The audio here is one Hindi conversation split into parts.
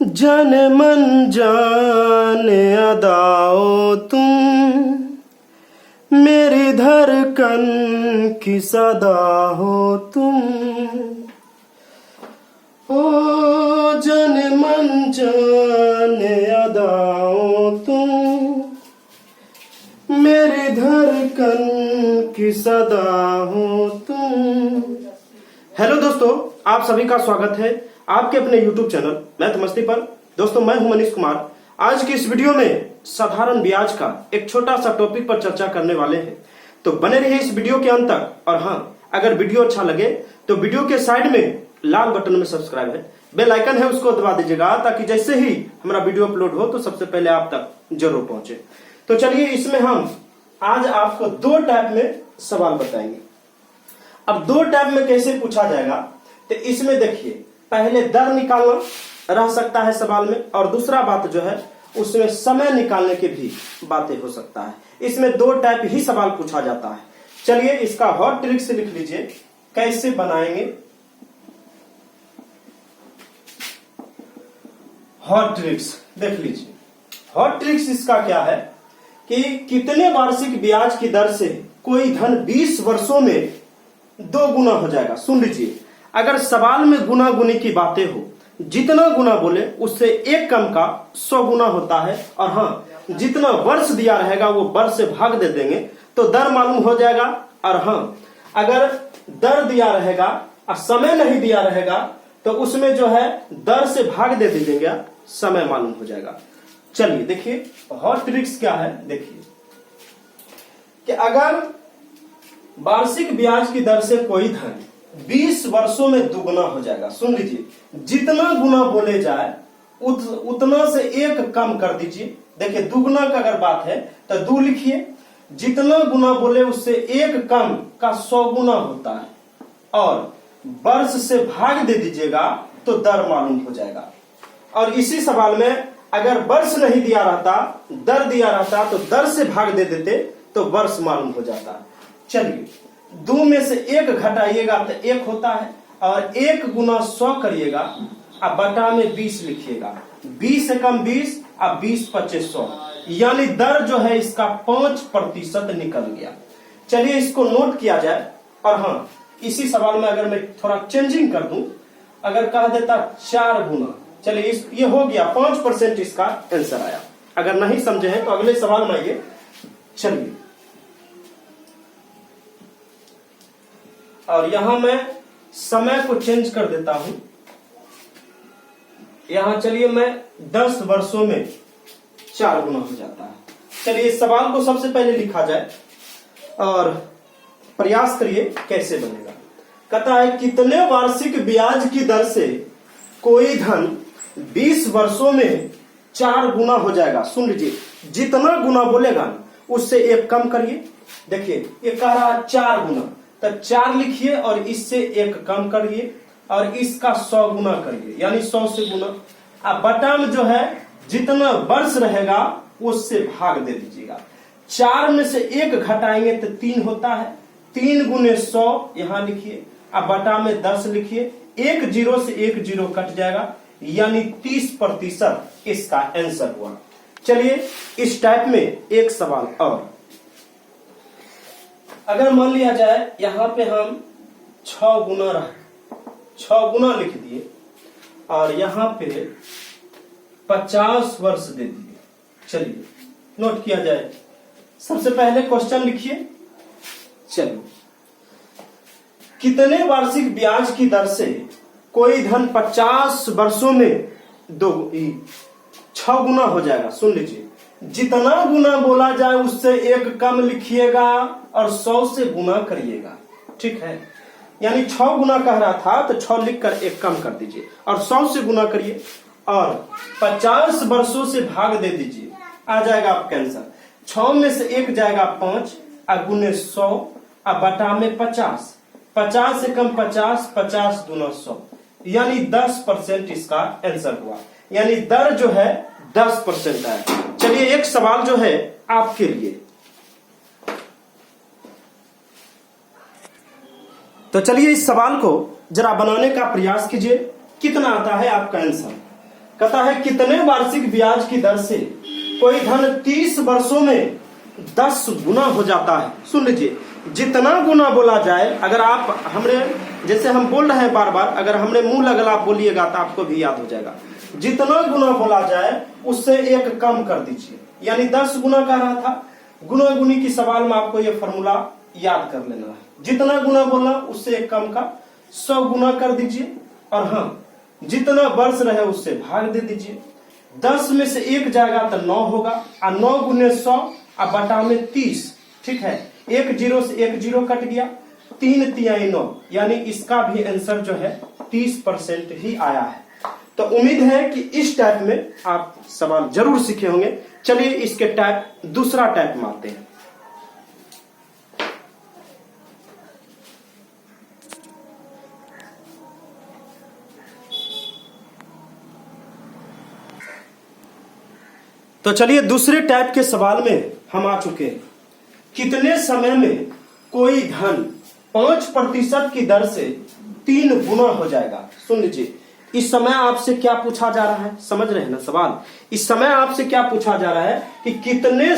जान मन जाने अदाओ तुम मेरी धड़कन की सदा हो तुम। ओ जान मन जाने अदाओ तुम मेरी धड़कन की सदा हो तुम। हेलो दोस्तों, आप सभी का स्वागत है आपके अपने YouTube चैनल मैथ मस्ती पर। दोस्तों, मैं हूं मनीष कुमार। आज की इस वीडियो में साधारण ब्याज का एक छोटा सा टॉपिक पर चर्चा करने वाले हैं, तो बने रहिए इस वीडियो के अंत तक। और हाँ, अगर वीडियो अच्छा लगे तो वीडियो के साइड में लाल बटन में सब्सक्राइब है, बेल आइकन है, उसको दबा दीजिएगा ताकि जैसे ही हमारा वीडियो अपलोड हो तो सबसे पहले आप तक जरूर पहुंचे। तो चलिए, इसमें हम आज आपको दो टाइप में सवाल बताएंगे। अब दो टाइप में कैसे पूछा जाएगा, तो इसमें देखिए, पहले दर निकालना रह सकता है सवाल में, और दूसरा बात जो है उसमें समय निकालने की भी बातें हो सकता है। इसमें दो टाइप ही सवाल पूछा जाता है। चलिए, इसका हॉट ट्रिक से लिख लीजिए, कैसे बनाएंगे हॉट ट्रिक्स। देख लीजिए, हॉट ट्रिक्स इसका क्या है कि कितने वार्षिक ब्याज की दर से कोई धन 20 वर्षों में 2 गुना हो जाएगा। सुन लीजिए, अगर सवाल में गुना गुनी की बातें हो, जितना गुना बोले उससे एक कम का 100 गुना होता है। और हाँ, जितना वर्ष दिया रहेगा वो वर्ष से भाग दे देंगे तो दर मालूम हो जाएगा। और हाँ, अगर दर दिया रहेगा और समय नहीं दिया रहेगा तो उसमें जो है दर से भाग दे दीजिएगा, समय मालूम हो जाएगा। चलिए देखिए, हॉट ट्रिक्स क्या है। देखिए कि अगर वार्षिक ब्याज की दर से कोई धन 20 वर्षों में दुगुना हो जाएगा। सुन लीजिए, जितना गुना बोले जाए उतना से एक कम कर दीजिए। देखिए, दुगुना का अगर बात है तो 2 लिखिए, जितना गुना बोले उससे एक कम का 100 गुना होता है, और वर्ष से भाग दे दीजिएगा तो दर मालूम हो जाएगा। और इसी सवाल में अगर वर्ष नहीं दिया रहता, दर दिया रहता, तो दर से भाग दे देते तो वर्ष मालूम हो जाता। चलिए, 2 में से 1 घटाइएगा तो 1 होता है, और 1 गुना 100 करिएगा, अब बटा में 20 लिखिएगा। 20 से कम 20, अब 20 25 100, यानी दर जो है इसका 5% निकल गया। चलिए, इसको नोट किया जाए। और हाँ, इसी सवाल में अगर मैं थोड़ा चेंजिंग कर दूं, अगर कह देता 4 गुना, चलिए ये हो गया 5% इसका आंसर आया। अगर नहीं समझे हैं तो अगले सवाल में आइए। चलिए, और यहां मैं समय को चेंज कर देता हूं। यहां चलिए, मैं 10 वर्षों में 4 गुना हो जाता है। चलिए, इस सवाल को सबसे पहले लिखा जाए और प्रयास करिए कैसे बनेगा। कहता है, कितने वार्षिक ब्याज की दर से कोई धन 20 वर्षों में 4 गुना हो जाएगा। सुन लीजिए, जितना गुना बोलेगा उससे 1 कम करिए। देखिए, ये कह रहा है 4 गुना, तो 4 लिखिए और इससे 1 कम करिए, और इसका 100 गुना करिए, यानी 100 से गुना। अब बटा में जो है जितना वर्ष रहेगा उससे भाग दे दीजिएगा। 4 में से 1 घटाएंगे तो 3 होता है। 3 गुने 100 यहां लिखिए, अब बटा में 10 लिखिए। 1 0 से 1 0 कट जाएगा, यानी 30% इसका आंसर हुआ। चलिए, इस टाइप में एक सवाल और। अगर मान लिया जाए यहां पे हम 6 गुना लिख दिए, और यहां पे 50 वर्ष दे दिए। चलिए, नोट किया जाए। सबसे पहले क्वेश्चन लिखिए। चलिए, कितने वार्षिक ब्याज की दर से कोई धन 50 वर्षों में 6 गुना हो जाएगा। सुन लीजिए, जितना गुना बोला जाए उससे 1 कम लिखिएगा और 100 से गुना करिएगा। ठीक है, यानी 6 गुना कह रहा था तो 6 लिखकर 1 कम कर दीजिए और 100 से गुना करिए, और 50 वर्षों से भाग दे दीजिए, आ जाएगा आपका आंसर। 6 में से 1 जाएगा 5, गुने 100, अब बटा में 50, 50 से कम 50, 50 दूना 100, यानी 10% इसका आंसर हुआ। यानी दर जो है 10% है। चलिए, एक सवाल जो है आपके लिए, तो चलिए इस सवाल को जरा बनाने का प्रयास कीजिए, कितना आता है आपका आंसर। कहता है कितने वार्षिक ब्याज की दर से कोई धन 30 वर्षों में 10 गुना हो जाता है। सुन लीजिए, जितना गुना बोला जाए, अगर आप हमने जैसे हम बोल रहे हैं बार बार, अगर हमने मुंह लगल आप बोलिएगा तो आपको भी याद हो जाएगा। जितना गुना बोला जाए उससे एक कम कर दीजिए, यानी 10 गुना कह रहा था। गुना गुनी की सवाल में आपको ये फॉर्मूला याद कर लेना है। जितना गुना बोला उससे एक कम का 100 गुना कर दीजिए, और हाँ, जितना वर्ष रहे उससे भाग दे दीजिए। 10 में से 1 जाएगा तो 9 होगा, और 9 गुने 100 और बटा में 30। ठीक है, 1 जीरो से 1 जीरो कट गया, 3 तिहाई 9, यानी इसका भी आंसर जो है 30% ही आया है। तो उम्मीद है कि इस टाइप में आप सवाल जरूर सीखे होंगे। चलिए इसके टाइप दूसरा टाइप मारते हैं। तो चलिए दूसरे टाइप के सवाल में हम आ चुके हैं। कितने समय में कोई धन 5% की दर से 3 गुना हो जाएगा। सुन लीजिए, इस समय आपसे क्या पूछा जा रहा है, समझ रहे हैं ना सवाल। इस समय आपसे क्या पूछा जा रहा है कि कितने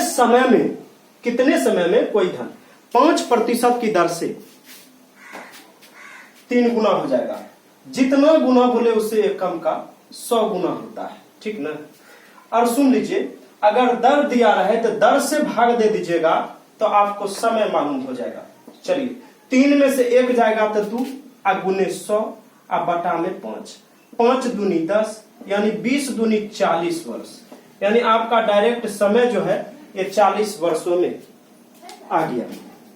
समय में कोई धन 5% की दर से 3 गुना हो जाएगा। जितना गुना बोले उससे एक कम का 100 गुना होता है। ठीक ना। और सुन लीजिए, अगर दर दिया रहे तो दर से भाग दे दीजिएगा तो आपको समय मालूम हो जाएगा। चलिए, 3 में से 1 जाएगा तो 2, गुने 100 और बटा में 5, 5 दूनी 10, यानी 20 दूनी 40 वर्ष। यानी आपका डायरेक्ट समय जो है ये 40 वर्षों में आ गया।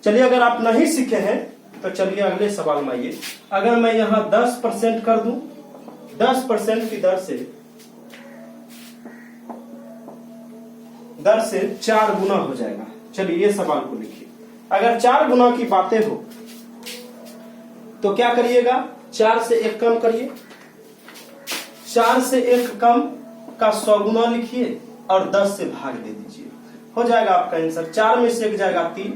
चलिए, अगर आप नहीं सीखे हैं तो चलिए अगले सवाल में आइए। अगर मैं यहाँ 10% कर दूं, 10% की दर से 4 गुना हो जाएगा। चलिए ये सवाल को लिखिए। अगर 4 गुना की बातें हो तो क्या करिएगा, 4 से 1 कम करिए, 4 से 1 कम का 100 गुना लिखिए और 10 से भाग दे दीजिए। हो जाएगा आपका आंसर। 4 में से 1 जाएगा 3,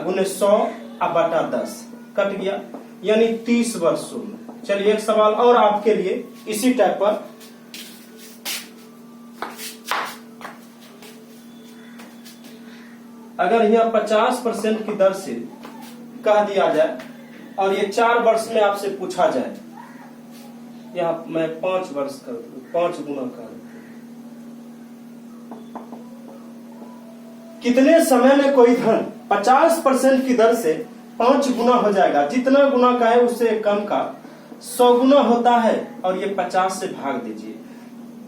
गुने 100 और बटा 10 कट गया, यानी 30 वर्षों में। चलिए एक सवाल और आपके लिए इसी टाइप पर। अगर यहाँ 50% की दर से कह दिया जाए और ये 4 वर्ष में आपसे पूछा जाए, यहाँ मैं 5 वर्ष कर दूं, 5 गुना कर दूं, कितने समय में कोई धन 50% की दर से 5 गुना हो जाएगा। जितना गुना का है उससे कम का 100 गुना होता है, और ये 50 से भाग दीजिए।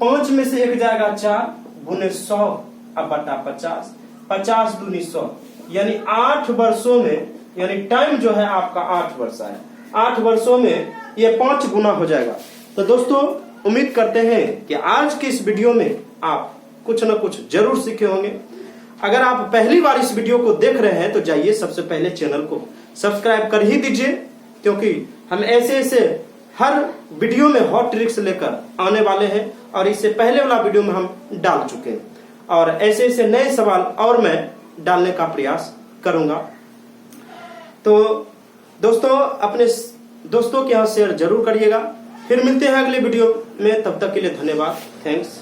5 में से 1 जाएगा 4, गुने 100 और बटा 50, 50 दूनी 100, यानी 8 वर्षों में, यानी टाइम जो है आपका 8 वर्ष है। 8 वर्षों में ये 5 गुना हो जाएगा। तो दोस्तों, उम्मीद करते हैं कि आज के इस वीडियो में आप कुछ न कुछ जरूर सीखे होंगे। अगर आप पहली बार इस वीडियो को देख रहे हैं तो जाइए सबसे पहले चैनल को सब्सक्राइब कर ही दीजिए, क्योंकि हम ऐसे हर वीडियो में हॉट ट्रिक्स लेकर आने वाले हैं, और इससे पहले वाला वीडियो में हम डाल चुके हैं, और ऐसे नए सवाल और मैं डालने का प्रयास करूंगा। तो दोस्तों, अपने दोस्तों के यहाँ शेयर जरूर करिएगा। फिर मिलते हैं अगले वीडियो में, तब तक के लिए धन्यवाद। थैंक्स।